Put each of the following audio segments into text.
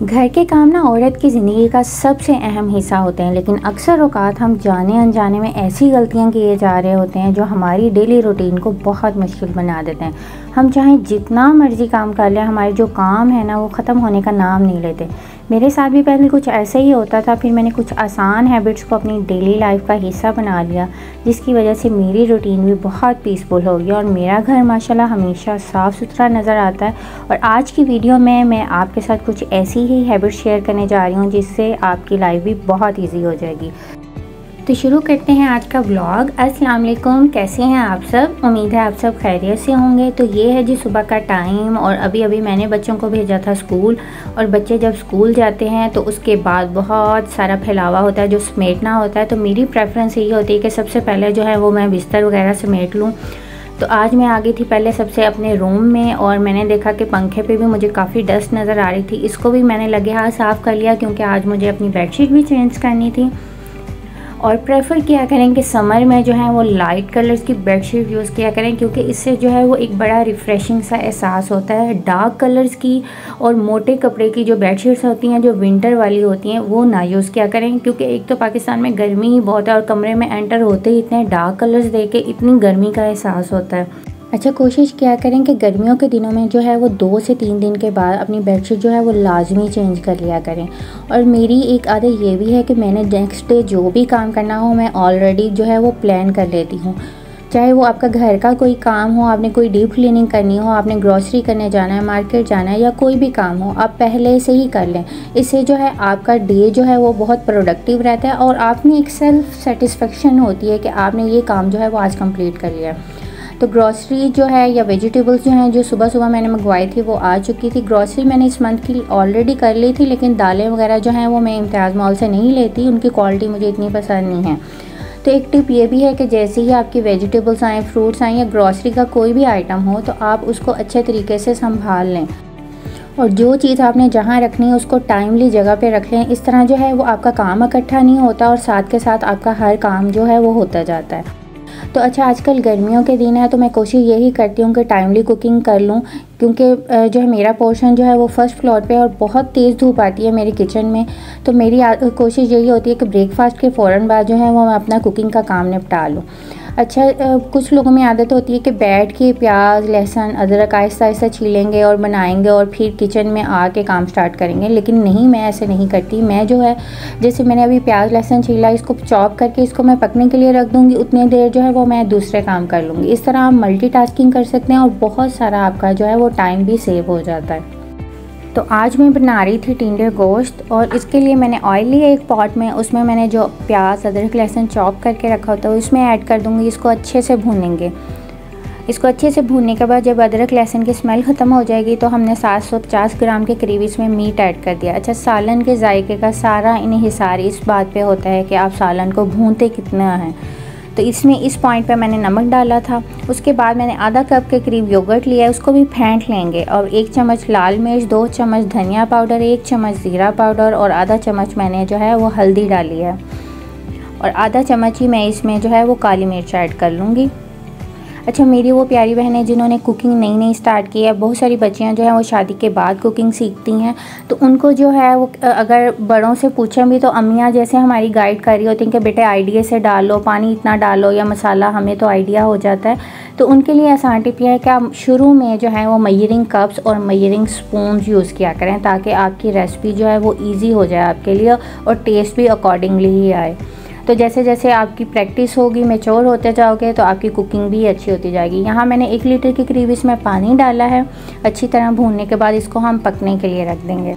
घर के काम ना औरत की ज़िंदगी का सबसे अहम हिस्सा होते हैं, लेकिन अक्सर औक़ात हम जाने अनजाने में ऐसी गलतियां किए जा रहे होते हैं जो हमारी डेली रूटीन को बहुत मुश्किल बना देते हैं। हम चाहे जितना मर्ज़ी काम कर लें, हमारे जो काम है ना वो ख़त्म होने का नाम नहीं लेते। मेरे साथ भी पहले कुछ ऐसे ही होता था, फिर मैंने कुछ आसान हैबिट्स को अपनी डेली लाइफ का हिस्सा बना लिया, जिसकी वजह से मेरी रूटीन भी बहुत पीसफुल हो गया और मेरा घर माशाल्लाह हमेशा साफ़ सुथरा नज़र आता है। और आज की वीडियो में मैं आपके साथ कुछ ऐसी ही हैबिट शेयर करने जा रही हूँ जिससे आपकी लाइफ भी बहुत ईजी हो जाएगी। तो शुरू करते हैं आज का व्लॉग। अस्सलाम वालेकुम, कैसे हैं आप सब? उम्मीद है आप सब खैरियत से होंगे। तो ये है जी सुबह का टाइम और अभी मैंने बच्चों को भेजा था स्कूल। और बच्चे जब स्कूल जाते हैं तो उसके बाद बहुत सारा फैलावा होता है जो समेटना होता है। तो मेरी प्रेफरेंस यही होती है कि सबसे पहले जो है वो मैं बिस्तर वगैरह समेट लूँ। तो आज मैं आ गई थी पहले सबसे अपने रूम में और मैंने देखा कि पंखे पे भी मुझे काफ़ी डस्ट नज़र आ रही थी। इसको भी मैंने लगे हाथ साफ़ कर लिया क्योंकि आज मुझे अपनी बेडशीट भी चेंज करनी थी। और प्रेफर किया करें कि समर में जो है वो लाइट कलर्स की बेडशीट यूज़ किया करें, क्योंकि इससे जो है वो एक बड़ा रिफ़्रेशिंग सा एहसास होता है। डार्क कलर्स की और मोटे कपड़े की जो बेडशीट्स होती हैं, जो विंटर वाली होती हैं, वो ना यूज़ किया करें, क्योंकि एक तो पाकिस्तान में गर्मी ही बहुत है और कमरे में एंटर होते ही इतने डार्क कलर्स देख के इतनी गर्मी का एहसास होता है। अच्छा, कोशिश किया करें कि गर्मियों के दिनों में जो है वो 2 से 3 दिन के बाद अपनी बेडशीट जो है वो लाजमी चेंज कर लिया करें। और मेरी एक आदत ये भी है कि मैंने नेक्स्ट डे जो भी काम करना हो मैं ऑलरेडी जो है वो प्लान कर लेती हूँ। चाहे वो आपका घर का कोई काम हो, आपने कोई डीप क्लीनिंग करनी हो, आपने ग्रॉसरी करने जाना है, मार्केट जाना है, या कोई भी काम हो, आप पहले से ही कर लें। इससे जो है आपका डे जो है वो बहुत प्रोडक्टिव रहता है और आप में एक सेल्फ सेटिस्फेक्शन होती है कि आपने ये काम जो है वो आज कंप्लीट कर लिया। तो ग्रॉसरी जो है या वेजिटेबल्स जो हैं जो सुबह सुबह मैंने मंगवाई थी वो आ चुकी थी। ग्रॉसरी मैंने इस मंथ की ऑलरेडी कर ली थी, लेकिन दालें वगैरह जो हैं वो मैं इम्तियाज़ मॉल से नहीं लेती, उनकी क्वालिटी मुझे इतनी पसंद नहीं है। तो एक टिप ये भी है कि जैसे ही आपकी वेजिटेबल्स आएँ, फ्रूट्स आएँ या ग्रॉसरी का कोई भी आइटम हो तो आप उसको अच्छे तरीके से संभाल लें और जो चीज़ आपने जहाँ रखनी है उसको टाइमली जगह पे रख लें। इस तरह जो है वो आपका काम इकट्ठा नहीं होता और साथ के साथ आपका हर काम जो है वो होता जाता है। तो अच्छा, आजकल गर्मियों के दिन है तो मैं कोशिश यही करती हूँ कि टाइमली कुकिंग कर लूँ, क्योंकि जो है मेरा पोर्शन जो है वो फर्स्ट फ्लोर पे और बहुत तेज़ धूप आती है मेरे किचन में। तो मेरी कोशिश यही होती है कि ब्रेकफास्ट के फ़ौरन बाद जो है वो मैं अपना कुकिंग का काम निपटा लूँ। अच्छा, कुछ लोगों में आदत होती है कि बैठ के प्याज, लहसुन, अदरक आहिस्ता आहिस्ता छीलेंगे और बनाएंगे और फिर किचन में आके काम स्टार्ट करेंगे, लेकिन नहीं, मैं ऐसे नहीं करती। मैं जो है जैसे मैंने अभी प्याज लहसुन छीला, इसको चॉप करके इसको मैं पकने के लिए रख दूँगी, उतनी देर जो है वो मैं दूसरे काम कर लूँगी। इस तरह आप मल्टीटास्किंग कर सकते हैं और बहुत सारा आपका जो है वो टाइम भी सेव हो जाता है। तो आज मैं बना रही थी टिंडर गोश्त और इसके लिए मैंने ऑयल लिया एक पॉट में, उसमें मैंने जो प्याज अदरक लहसुन चॉप करके रखा होता है उसमें ऐड कर दूँगी। इसको अच्छे से भूनेंगे। इसको अच्छे से भूनने के बाद जब अदरक लहसुन की स्मेल ख़त्म हो जाएगी तो हमने 750 ग्राम के करीब इसमें मीट ऐड कर दिया। अच्छा, सालन के जायके का सारा इन्हिसार इस बात पे होता है कि आप सालन को भूनते कितना है। तो इसमें इस पॉइंट पे मैंने नमक डाला था। उसके बाद मैंने आधा कप के करीब योगर्ट लिया है, उसको भी फेंट लेंगे और 1 चम्मच लाल मिर्च, 2 चम्मच धनिया पाउडर, 1 चम्मच ज़ीरा पाउडर और आधा चम्मच मैंने जो है वो हल्दी डाली है और आधा चम्मच ही मैं इसमें जो है वो काली मिर्च ऐड कर लूँगी। अच्छा, मेरी वो प्यारी बहनें जिन्होंने कुकिंग नई स्टार्ट की है, बहुत सारी बच्चियां जो हैं वो शादी के बाद कुकिंग सीखती हैं, तो उनको जो है वो अगर बड़ों से पूछें भी तो अम्मियां जैसे हमारी गाइड कर रही होती हैं कि बेटे आइडिया से डालो, पानी इतना डालो या मसाला, हमें तो आइडिया हो जाता है। तो उनके लिए आसान टिप यह है कि आप शुरू में जो है वो मेजरिंग कप्स और मेजरिंग स्पून यूज़ किया करें, ताकि आपकी रेसिपी जो है वो ईजी हो जाए आपके लिए और टेस्ट भी अकॉर्डिंगली ही आए। तो जैसे जैसे आपकी प्रैक्टिस होगी, मैच्योर होते जाओगे, तो आपकी कुकिंग भी अच्छी होती जाएगी। यहाँ मैंने 1 लीटर के करीब इसमें पानी डाला है। अच्छी तरह भूनने के बाद इसको हम पकने के लिए रख देंगे।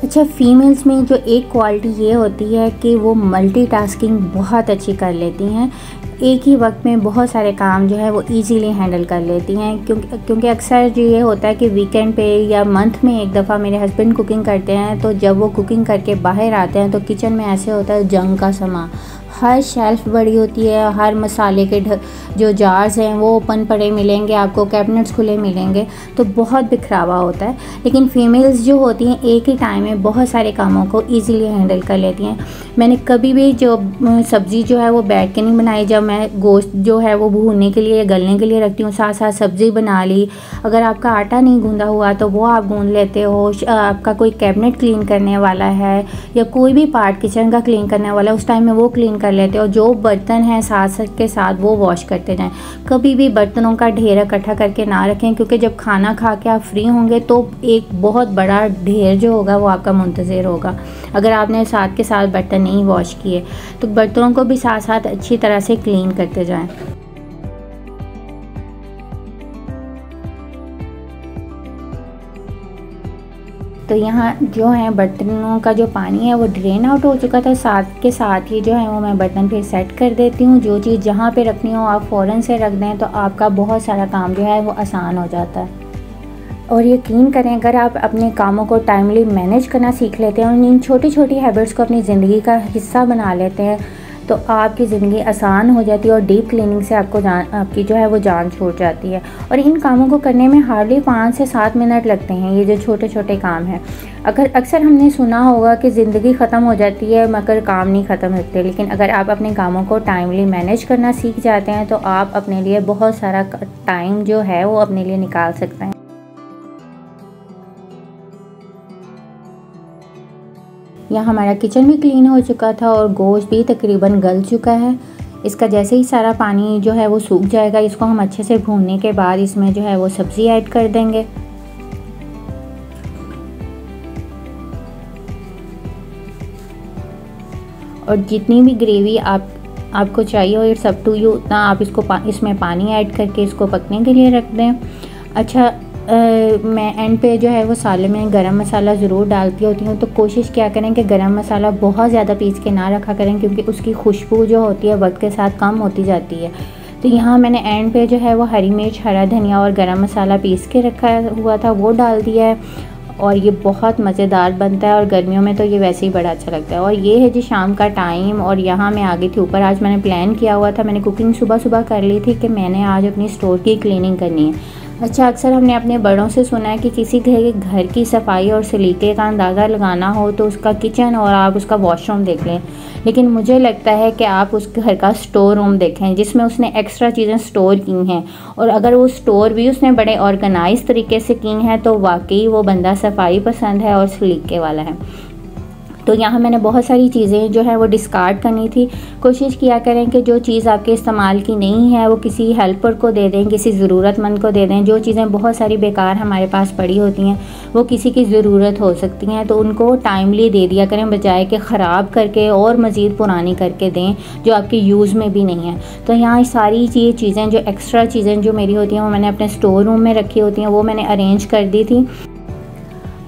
अच्छा, फ़ीमेल्स में जो एक क्वालिटी ये होती है कि वो मल्टीटास्किंग बहुत अच्छी कर लेती हैं। एक ही वक्त में बहुत सारे काम जो है वो इजीली हैंडल कर लेती हैं, क्योंकि अक्सर जो ये होता है कि वीकेंड पे या मंथ में एक दफ़ा मेरे हस्बैंड कुकिंग करते हैं, तो जब वो कुकिंग करके बाहर आते हैं तो किचन में ऐसे होता है जंग का समा, हर शेल्फ़ बड़ी होती है, हर मसाले के जो जार्स हैं वो ओपन पड़े मिलेंगे आपको, कैबिनेट्स खुले मिलेंगे, तो बहुत बिखरावा होता है। लेकिन फ़ीमेल्स जो होती हैं एक ही टाइम में बहुत सारे कामों को ईज़िली हैंडल कर लेती हैं। मैंने कभी भी जो सब्ज़ी जो है वो बैठ के नहीं बनाई। जब मैं गोश्त जो है वो भूनने के लिए, गलने के लिए रखती हूँ, साथ साथ सब्ज़ी बना ली। अगर आपका आटा नहीं गूँधा हुआ तो वो आप गूँध लेते हो। आपका कोई कैबिनेट क्लीन करने वाला है या कोई भी पार्ट किचन का क्लीन करने वाला है, उस टाइम में वो क्लीन कर लेते हो। जो बर्तन हैं साथ के साथ वो वॉश करते जाएं। कभी भी बर्तनों का ढेर इकट्ठा करके ना रखें, क्योंकि जब खाना खा के आप फ्री होंगे तो एक बहुत बड़ा ढेर जो होगा वो आपका मुंतज़िर होगा। अगर आपने साथ के साथ बर्तन नहीं वॉश किए तो बर्तनों को भी साथ साथ अच्छी तरह से क्लीन करते जाएं। तो यहाँ जो है बर्तनों का जो पानी है वो ड्रेन आउट हो चुका था। साथ के साथ ही जो है वो मैं बर्तन फिर सेट कर देती हूँ। जो चीज़ जहाँ पे रखनी हो आप फ़ौरन से रख दें तो आपका बहुत सारा काम जो है वो आसान हो जाता है। और यकीन करें, अगर आप अपने कामों को टाइमली मैनेज करना सीख लेते हैं और इन छोटी छोटी हैबिट्स को अपनी ज़िंदगी का हिस्सा बना लेते हैं तो आपकी ज़िंदगी आसान हो जाती है और डीप क्लीनिंग से आपकी जो है वो जान छूट जाती है। और इन कामों को करने में हार्डली 5 से 7 मिनट लगते हैं, ये जो छोटे छोटे काम हैं। अक्सर हमने सुना होगा कि ज़िंदगी ख़त्म हो जाती है मगर काम नहीं ख़त्म होते, लेकिन अगर आप अपने कामों को टाइमली मैनेज करना सीख जाते हैं तो आप अपने लिए बहुत सारा टाइम जो है वो अपने लिए निकाल सकते हैं। यहाँ हमारा किचन भी क्लीन हो चुका था और गोश्त भी तकरीबन गल चुका है। इसका जैसे ही सारा पानी जो है वो सूख जाएगा, इसको हम अच्छे से भूनने के बाद इसमें जो है वो सब्ज़ी ऐड कर देंगे। और जितनी भी ग्रेवी आपको चाहिए हो, इट्स अप टू यू, उतना आप इसमें पानी ऐड करके इसको पकने के लिए रख दें। अच्छा, मैं एंड पे जो है वो साले में गरम मसाला ज़रूर डालती होती हूँ, तो कोशिश क्या करें कि गरम मसाला बहुत ज़्यादा पीस के ना रखा करें, क्योंकि उसकी खुशबू जो होती है वक्त के साथ कम होती जाती है। तो यहाँ मैंने एंड पे जो है वो हरी मिर्च, हरा धनिया और गरम मसाला पीस के रखा हुआ था वो डाल दिया है और ये बहुत मज़ेदार बनता है और गर्मियों में तो ये वैसे ही बड़ा अच्छा लगता है। और ये है जी शाम का टाइम और यहाँ मैं आ गई थी ऊपर। आज मैंने प्लान किया हुआ था, मैंने कुकिंग सुबह सुबह कर ली थी कि मैंने आज अपनी स्टोर की क्लीनिंग करनी है। अच्छा, अक्सर हमने अपने बड़ों से सुना है कि किसी घर की सफाई और सलीके का अंदाज़ा लगाना हो तो उसका किचन और आप उसका वॉशरूम देख लें, लेकिन मुझे लगता है कि आप उस घर का स्टोर रूम देखें जिसमें उसने एक्स्ट्रा चीज़ें स्टोर की हैं। और अगर वो स्टोर भी उसने बड़े ऑर्गेनाइज तरीके से की हैं तो वाकई वो बंदा सफाई पसंद है और सलीके वाला है। तो यहाँ मैंने बहुत सारी चीज़ें जो है वो डिस्कार्ड करनी थी। कोशिश किया करें कि जो चीज़ आपके इस्तेमाल की नहीं है वो किसी हेल्पर को दे दें, किसी ज़रूरतमंद को दे दें। जो चीज़ें बहुत सारी बेकार हमारे पास पड़ी होती हैं वो किसी की ज़रूरत हो सकती हैं, तो उनको टाइमली दे दिया करें, बजाय कि ख़राब करके और मज़ीद पुरानी करके दें जो आपके यूज़ में भी नहीं है। तो यहाँ सारी चीज़ें जो एक्स्ट्रा चीज़ें जो मेरी होती हैं वो मैंने अपने स्टोर रूम में रखी होती हैं, वो मैंने अरेंज कर दी थी।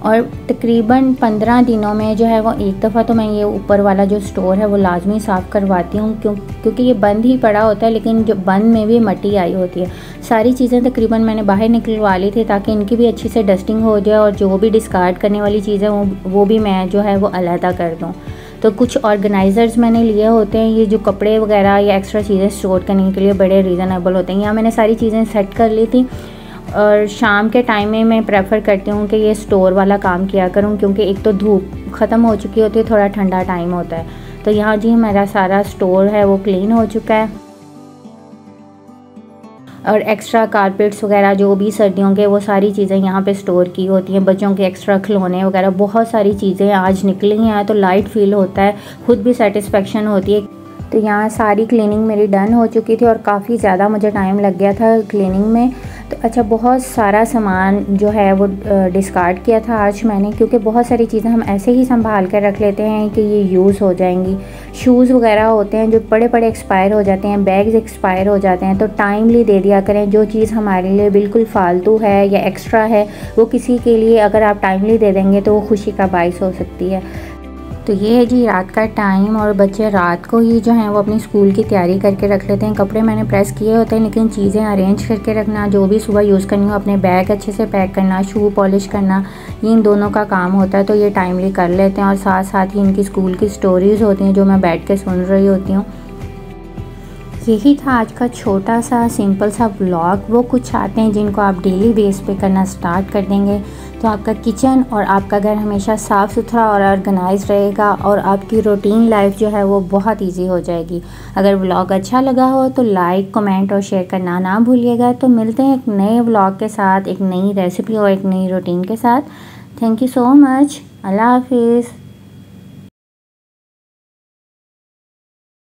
और तकरीबन 15 दिनों में जो है वो एक दफ़ा तो मैं ये ऊपर वाला जो स्टोर है वो लाजमी साफ़ करवाती हूँ, क्योंकि ये बंद ही पड़ा होता है, लेकिन जो बंद में भी मट्टी आई होती है। सारी चीज़ें तकरीबन मैंने बाहर निकलवा ली थी ताकि इनकी भी अच्छी से डस्टिंग हो जाए और जो भी डिस्कार्ड करने वाली चीज़ें वो भी मैं जो है वो अलहदा कर दूँ। तो कुछ ऑर्गेनाइज़र्स मैंने लिए होते हैं, ये जो कपड़े वगैरह या एक्स्ट्रा चीज़ें स्टोर करने के लिए बड़े रीज़नेबल होते हैं। यहाँ मैंने सारी चीज़ें सेट कर ली थी और शाम के टाइम में मैं प्रेफर करती हूँ कि ये स्टोर वाला काम किया करूँ, क्योंकि एक तो धूप ख़त्म हो चुकी होती है, थोड़ा ठंडा टाइम होता है। तो यहाँ जी मेरा सारा स्टोर है वो क्लीन हो चुका है और एक्स्ट्रा कारपेट्स वगैरह जो भी सर्दियों के वो सारी चीज़ें यहाँ पे स्टोर की होती हैं। बच्चों के एक्स्ट्रा खिलौने वगैरह बहुत सारी चीज़ें आज निकली हैं, तो लाइट फील होता है, ख़ुद भी सेटिस्फेक्शन होती है। तो यहाँ सारी क्लीनिंग मेरी डन हो चुकी थी और काफ़ी ज़्यादा मुझे टाइम लग गया था क्लीनिंग में। तो अच्छा, बहुत सारा सामान जो है वो डिस्कार्ड किया था आज मैंने, क्योंकि बहुत सारी चीज़ें हम ऐसे ही संभाल कर रख लेते हैं कि ये यूज़ हो जाएंगी। शूज़ वगैरह होते हैं जो बड़े एक्सपायर हो जाते हैं, बैग्स एक्सपायर हो जाते हैं, तो टाइमली दे दिया करें। जो चीज़ हमारे लिए बिल्कुल फ़ालतू है या एक्स्ट्रा है वो किसी के लिए अगर आप टाइमली दे देंगे तो वो खुशी का बाइस हो सकती है। तो ये है जी रात का टाइम और बच्चे रात को ही जो हैं वो अपनी स्कूल की तैयारी करके रख लेते हैं। कपड़े मैंने प्रेस किए होते हैं, लेकिन चीज़ें अरेंज करके रखना, जो भी सुबह यूज़ करनी हो, अपने बैग अच्छे से पैक करना, शू पॉलिश करना, ये इन दोनों का काम होता है। तो ये टाइमली कर लेते हैं और साथ साथ ही इनकी स्कूल की स्टोरीज़ होती हैं जो मैं बैठ के सुन रही होती हूँ। यही था आज का छोटा सा सिंपल सा व्लॉग। वो कुछ आते हैं जिनको आप डेली बेस पे करना स्टार्ट कर देंगे तो आपका किचन और आपका घर हमेशा साफ़ सुथरा और ऑर्गेनाइज रहेगा और आपकी रूटीन लाइफ जो है वो बहुत इजी हो जाएगी। अगर व्लॉग अच्छा लगा हो तो लाइक, कमेंट और शेयर करना ना भूलिएगा। तो मिलते हैं एक नए व्लॉग के साथ, एक नई रेसिपी और एक नई रूटीन के साथ। Thank you so much. अल्लाह हाफिज़।